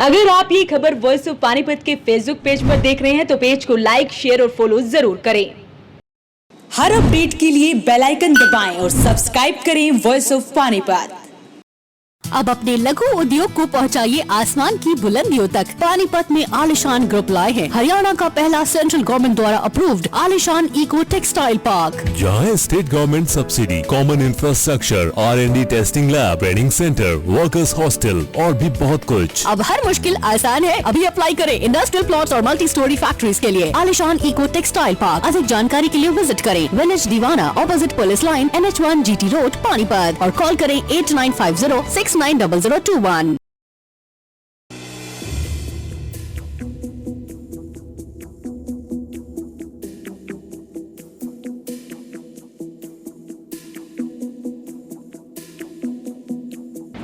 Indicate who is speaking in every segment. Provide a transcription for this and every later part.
Speaker 1: अगर आप ये खबर वॉइस ऑफ पानीपत के फेसबुक पेज पर देख रहे हैं तो पेज को लाइक, शेयर और फॉलो जरूर करें। हर अपडेट के लिए बेल आइकन दबाएं और सब्सक्राइब करें वॉइस ऑफ पानीपत।
Speaker 2: अब अपने लघु उद्योग को पहुंचाइए आसमान की बुलंदियों तक। पानीपत में आलिशान ग्रुप लाए हैं हरियाणा का पहला सेंट्रल गवर्नमेंट द्वारा अप्रूव्ड आलिशान इको टेक्सटाइल पार्क,
Speaker 3: जहाँ state government subsidy, common infrastructure, R&D testing lab, training centre, workers hostel और भी बहुत कुछ।
Speaker 2: अब हर मुश्किल आसान है। अभी अप्लाई करें इंडस्ट्रियल प्लॉट्स और मल्टी स्टोरी फैक्ट्रीज के लिए। आलिशान इको टेक्सटाइल पार्क। अधिक जानकारी के लिए विजिट करें विलेज दीवाना, opposite police line, NH1 GT road, Panipat, और कॉल करें 8950690021।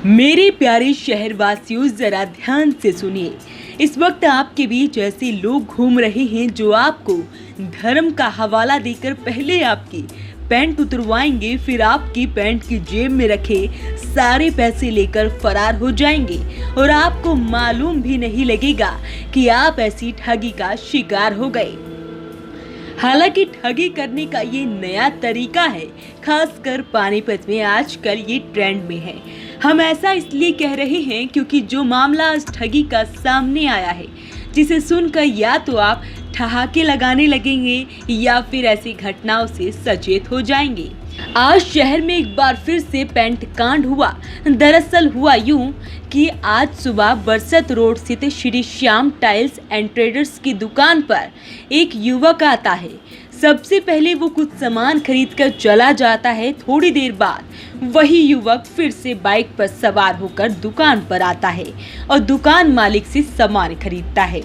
Speaker 1: मेरे प्यारे शहरवासियों, जरा ध्यान से सुनिए। इस वक्त आपके बीच ऐसे लोग घूम रहे हैं जो आपको धर्म का हवाला देकर पहले आपकी पैंट उतरवाएंगे, फिर आपकी पैंट की जेब में रखे सारे पैसे लेकर फरार हो जाएंगे और आपको मालूम भी नहीं लगेगा कि आप ऐसी ठगी का शिकार हो गए। हालांकि ठगी करने का ये नया तरीका है, खासकर पानीपत में आजकल ये ट्रेंड में है। हम ऐसा इसलिए कह रहे हैं क्योंकि जो मामला आज ठगी का सामने आया है, जिसे सुनकर या तो आप ठहाके लगाने लगेंगे या फिर ऐसी घटनाओं से सचेत हो जाएंगे। आज शहर में एक बार फिर से पेंट कांड हुआ। दरअसल हुआ यूं कि आज सुबह बरसत रोड स्थित Shri Shyam tiles and traders की दुकान पर एक युवक आता है। सबसे पहले वो कुछ सामान खरीद कर चला जाता है। थोड़ी देर बाद वही युवक फिर से बाइक पर सवार होकर दुकान पर आता है और दुकान मालिक से सामान खरीदता है।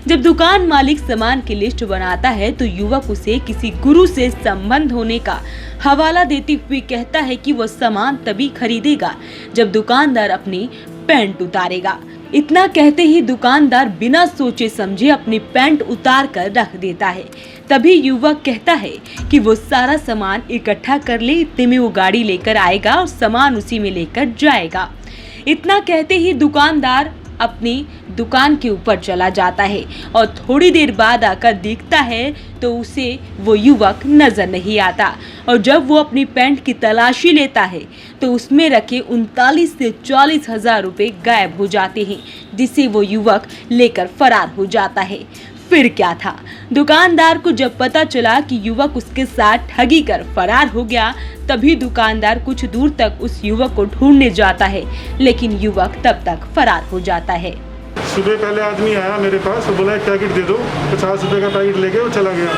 Speaker 1: जब दुकान मालिक सामान की लिस्ट बनाता है तो युवक उसे किसी गुरु से संबंध होने का हवाला देते हुए कहता है कि वह सामान तभी खरीदेगा जब दुकानदार अपनी पैंट उतारेगा। इतना कहते ही दुकानदार बिना सोचे समझे अपनी पैंट उतार कर रख देता है। तभी युवक कहता है कि वो सारा सामान इकट्ठा कर ले, इतने में वो गाड़ी लेकर आएगा और सामान उसी में लेकर जाएगा। इतना कहते ही दुकानदार अपनी दुकान के ऊपर चला जाता है और थोड़ी देर बाद आकर देखता है तो उसे वो युवक नजर नहीं आता। और जब वो अपनी पैंट की तलाशी लेता है तो उसमें रखे 39 से 40 हजार रुपए गायब हो जाते हैं, जिसे वो युवक लेकर फरार हो जाता है। फिर क्या था, दुकानदार को जब पता चला कि युवक उसके साथ ठगी कर फरार हो गया, तभी दुकानदार कुछ दूर तक उस युवक को ढूंढने जाता है, लेकिन युवक तब तक फरार हो जाता है।
Speaker 4: सुबह पहले आदमी आया मेरे पास, वो बोला एक पैकेट दे दो, 50 रुपए का पैकेट लेके वो चला गया।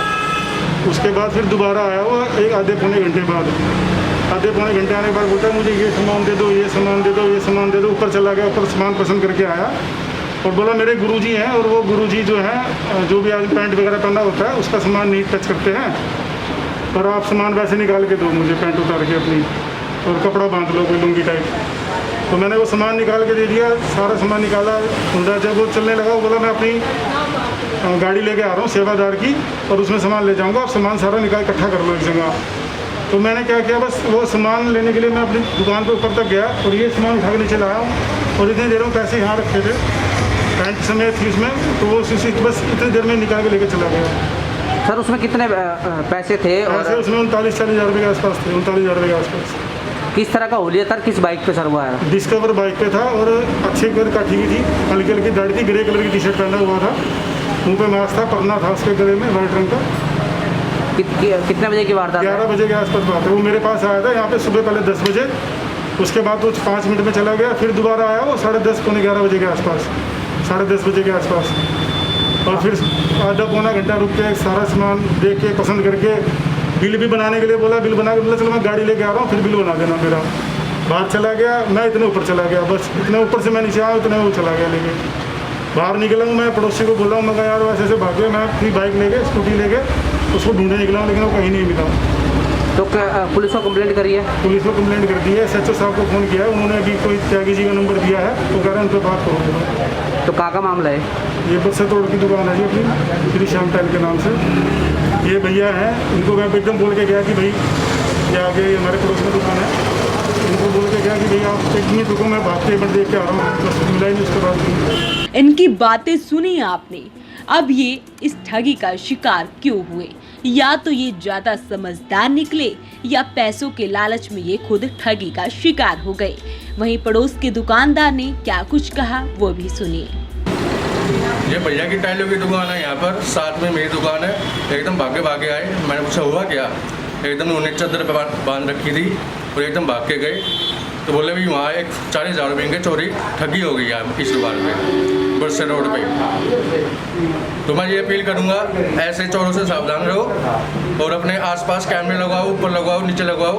Speaker 4: उसके बाद फिर दोबारा आया वो एक आधे पौने घंटे बाद। आधे पौने घंटे आने के बाद बोलता है मुझे ये सामान दे दो, ये सामान दे दो, ये सामान दे दो। ऊपर चला गया, ऊपर सामान पसंद करके आया और बोला मेरे गुरुजी हैं और वो गुरुजी जो है जो भी आदमी पैंट वगैरह पहना होता है उसका सामान नहीं टच करते हैं, पर आप सामान वैसे निकाल के दो मुझे, पैंट उतार के अपनी, और कपड़ा बांध लो कोई लुंगी टाइप। तो मैंने वो सामान निकाल के दे दिया, सारा सामान निकाला। जब वो चलने लगा वो बोला मैं अपनी गाड़ी लेके आ रहा हूँ सेवादार की और उसमें सामान ले जाऊँगा, आप सामान सारा निकाल इकट्ठा कर लो एक जगह। तो मैंने क्या किया, बस वो सामान लेने के लिए मैं अपनी दुकान पर ऊपर तक गया और ये सामान उठा के नीचे लाया और इतनी देर में पैसे यहाँ रखे थे पैंट समेत थी उसमें, तो वो बस इतनी देर में निकाल के लेके चला गया।
Speaker 5: सर उसमें कितने पैसे थे?
Speaker 4: पैसे उसमें 39-40 हज़ार रुपये के आसपास थे, 39 हज़ार रुपये के आसपास।
Speaker 5: किस तरह का हुलिया था? किस बाइक पे सर हुआ है?
Speaker 4: डिस्कवर बाइक पे था और अच्छी कलर काठी हुई थी, हल्की हल्की दाढ़ी थी, ग्रे कलर की टी शर्ट पहना हुआ था, मुंह पे मास्क था, पन्ना था उसके गले में वाइट रंग का।
Speaker 5: कितने बजे की वारदात?
Speaker 4: 11 बजे के आसपास बात है। वो मेरे पास आया था यहाँ पे सुबह पहले 10 बजे, उसके बाद वो 5 मिनट में चला गया, फिर दोबारा आया वो 10:30 पौने 11 बजे के आसपास, 10:30 बजे के आसपास। और फिर आधा पौना घंटा रुक के सारा सामान देख के पसंद करके बिल भी बनाने के लिए बोला, बिल बना के बोला चलो मैं गाड़ी लेके आ रहा हूँ फिर बिल बना देना मेरा। बाहर चला गया, मैं इतने ऊपर चला गया, बस इतने ऊपर से मैं नीचे आया इतने वो चला गया लेके। बाहर निकला हूँ, मैं पड़ोसी को बोला हूँ, मैं यार वैसे ऐसे भाग गया, मैं अपनी बाइक लेके स्कूटी लेके उसको ढूंढने निकला हूँ, लेकिन वो कहीं नहीं मिला।
Speaker 5: तो पुलिस को कंप्लेंट करी है? पुलिस
Speaker 4: को कंप्लेंट कर दी है, SHO साहब को फ़ोन किया है, उन्होंने अभी कोई त्यागी जी का नंबर दिया है, तो कह रहे हैं उन पर बात करोगे।
Speaker 5: तो कहाँ का मामला है?
Speaker 4: ये बरसत रोड की दुकान है जी अपनी, श्री श्याम टाइल के नाम से। ये भैया हैं, उनको मैं एकदम बोल के गया कि भाई ये आगे हमारे पड़ोस में दुकान है, इनको बोल के गया कि भैया आप 1 मिनट रुको, मैं भाग के एक बार देख के आ रहा हूँ, बस मिला ही नहीं उसके बाद।
Speaker 1: इनकी बातें सुनी आपने। अब ये इस ठगी का शिकार क्यों हुए? या तो ये ज्यादा समझदार निकले या पैसों के लालच में ये खुद ठगी का शिकार हो गए। वहीं पड़ोस के दुकानदार ने क्या कुछ कहा वो भी सुनिए।
Speaker 6: ये भैया की टाइलों की दुकान है, यहाँ पर साथ में मेरी दुकान है। एकदम भागे भागे आए, मैंने पूछा हुआ क्या, एकदम उन्हें चादर पे बांध रखी थी और एकदम भाग के गए। तो बोले भाई वहाँ एक 40,000 रुपये की चोरी ठगी हो गई है इस दुकान पे, बरसे रोड पे। तो मैं ये अपील करूँगा, ऐसे चोरों से सावधान रहो और अपने आसपास कैमरे लगवाओ, ऊपर लगवाओ, नीचे लगवाओ,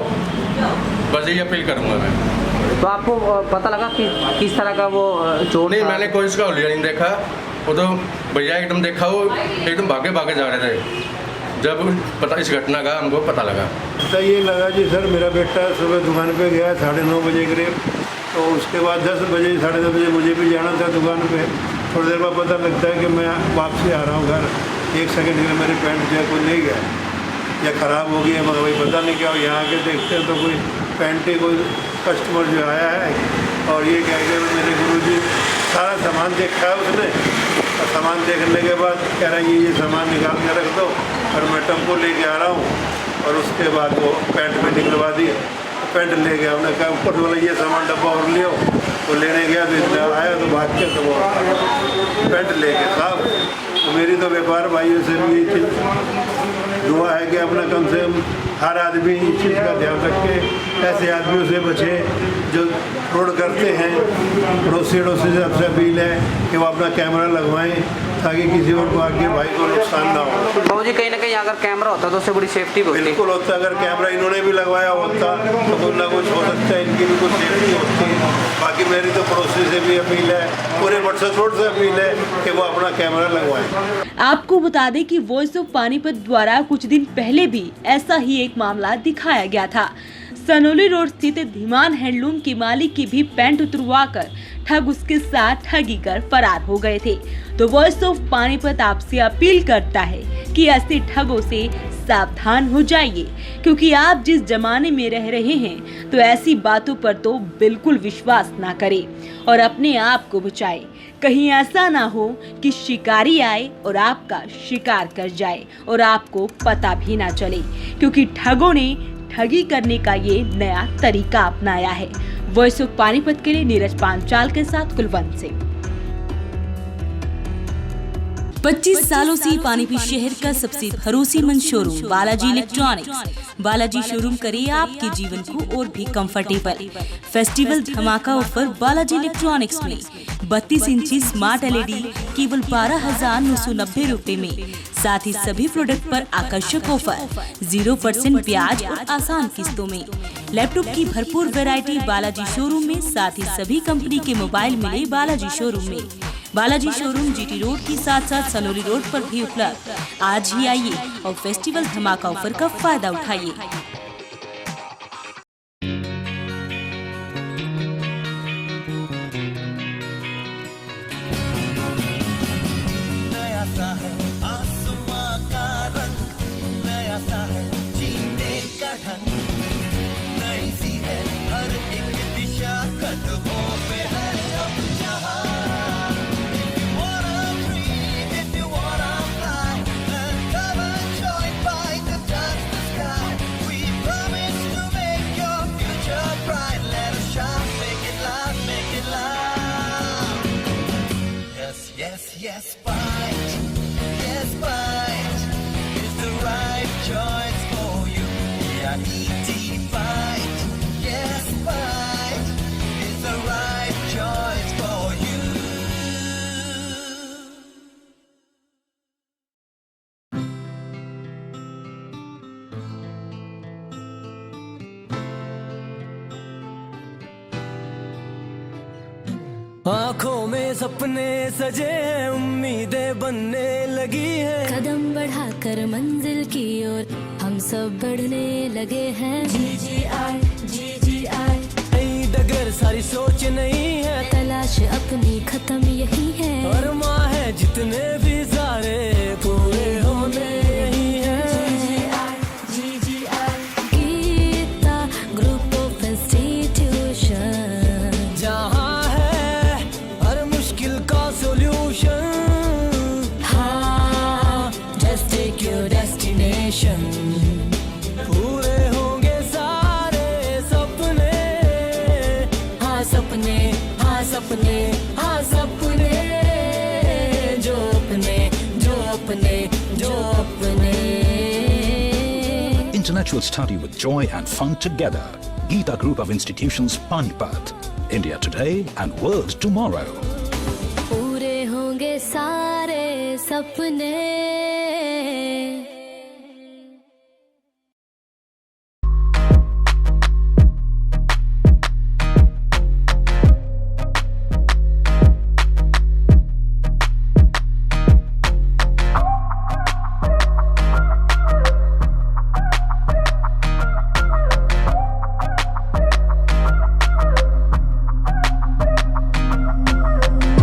Speaker 6: बस ये अपील करूँगा मैं।
Speaker 5: तो आपको पता लगा कि किस तरह का वो चोर?
Speaker 6: नहीं, मैंने कोई इसका हुलिया नहीं देखा। वो तो भैया एकदम देखा, वो एकदम भागे भागे जा रहे थे। जब पता इस घटना का हमको पता लगा
Speaker 7: तो ये लगा जी सर, मेरा बेटा सुबह दुकान पे गया 9:30 बजे करीब, तो उसके बाद 10 बजे 10:30 बजे मुझे भी जाना था दुकान पे। थोड़ी देर बाद पता लगता है कि मैं वापसी आ रहा हूँ घर, 1 सेकंड में मेरी पैंट जो है कोई ले गया या ख़राब हो गई है, मगर भाई पता नहीं क्या। यहाँ आके देखते हैं तो कोई पैंट ही कोई कस्टमर जो आया है और ये कह गया मेरे गुरुजी सारा सामान देखा है उसने, और सामान देखने के बाद कह रहा है ये सामान निकाल के रख दो, और मैं टेम्पो लेके आ रहा हूँ। और उसके बाद वो पैंट में निकलवा दी, पैंट ले गया। उन्होंने कहा ऊपर बोला ये सामान डब्बा और ले आओ, तो लेने गया तो इतना आया तो भाग के तो वो पैंट ले गए साहब। तो मेरी तो व्यापार भाइयों से भी ये चीज़ दुआ है कि अपना कम से कम हर आदमी इस चीज़ का ध्यान रखे, ऐसे आदमियों से बचे जो फ्रॉड करते हैं। पड़ोसी से आपसे अपील है कि वो अपना कैमरा लगवाएं ताकि किसी और को आगे भाई को नुकसान ना हो।
Speaker 5: बाबू जी, कहीं ना कहीं अगर कैमरा होता तो उससे बड़ी सेफ्टी होती।
Speaker 7: बिल्कुल होता, अगर कैमरा इन्होंने भी लगवाया होता तो कुछ ना कुछ हो सकता है, इनकी भी कुछ सेफ्टी होती है। बाकी मेरी तो पड़ोसी से भी अपील है, पूरे व्हाट्सएप रोड से अपील है कि वो अपना कैमरा लगवाएं।
Speaker 1: आपको बता दें कि वॉइस ऑफ पानीपत द्वारा कुछ दिन पहले भी ऐसा ही एक मामला दिखाया गया था। सनोली रोड स्थित धीमान हैंडलूम के मालिक की भी पैंट उतरवाकर ठग उसके साथ ठगी कर फरार हो गए थे। तो वॉइस ऑफ पानीपत आपसे अपील करता है कि ऐसे ठगों से सावधान हो जाइए, क्योंकि आप जिस जमाने में रह रहे हैं तो ऐसी बातों पर तो बिल्कुल विश्वास ना करें और अपने आप को बचाएं। कहीं ऐसा ना हो कि शिकारी आए और आपका शिकार कर जाए और आपको पता भी ना चले, क्योंकि ठगों ने ठगी करने का ये नया तरीका अपनाया है। वॉइस ऑफ पानीपत के लिए नीरज पांचाल के साथ कुलवंत सिंह। 25 सालों से पानीपत शहर का सबसे भरोसेमंद showroom Balaji electronics. Balaji showroom करे आपके जीवन को और भी कंफर्टेबल। फेस्टिवल धमाका ऑफर बालाजी इलेक्ट्रॉनिक्स में 32 इंची स्मार्ट LED केवल 12,990 रुपए में। साथ ही सभी प्रोडक्ट पर आकर्षक ऑफर, 0% ब्याज और आसान किस्तों में। लैपटॉप की भरपूर वैरायटी बालाजी शोरूम में। साथ ही सभी कंपनी के मोबाइल मिले बालाजी शोरूम में। बालाजी शोरूम GT रोड के साथ साथ सनोली रोड पर भी उपलब्ध। आज ही आइए और फेस्टिवल धमाका ऑफर का फायदा उठाइए।
Speaker 8: Yes, bite. Yes, bite. Is the right choice for you. Yeah, ET bite. Yes, bite. Is the right choice for you.
Speaker 9: आँखों में सपने सजे, उम्मीदें बनने लगी है।
Speaker 10: कदम बढ़ाकर मंजिल की ओर हम सब बढ़ने लगे हैं। GGI
Speaker 9: नई डगर सारी सोच नहीं है,
Speaker 10: तलाश अपनी खत्म यही है।
Speaker 9: और माँ है जितने भी सारे पूरे होने यही है।
Speaker 10: GGI Geeta group of institution अपने, हाँ सपने जो अपने, जो अपने, जो अपने।
Speaker 11: Internet will study with joy and fun together. Geeta Group of Institutions, Panipat. India today and world tomorrow.
Speaker 10: पूरे होंगे सारे सपने।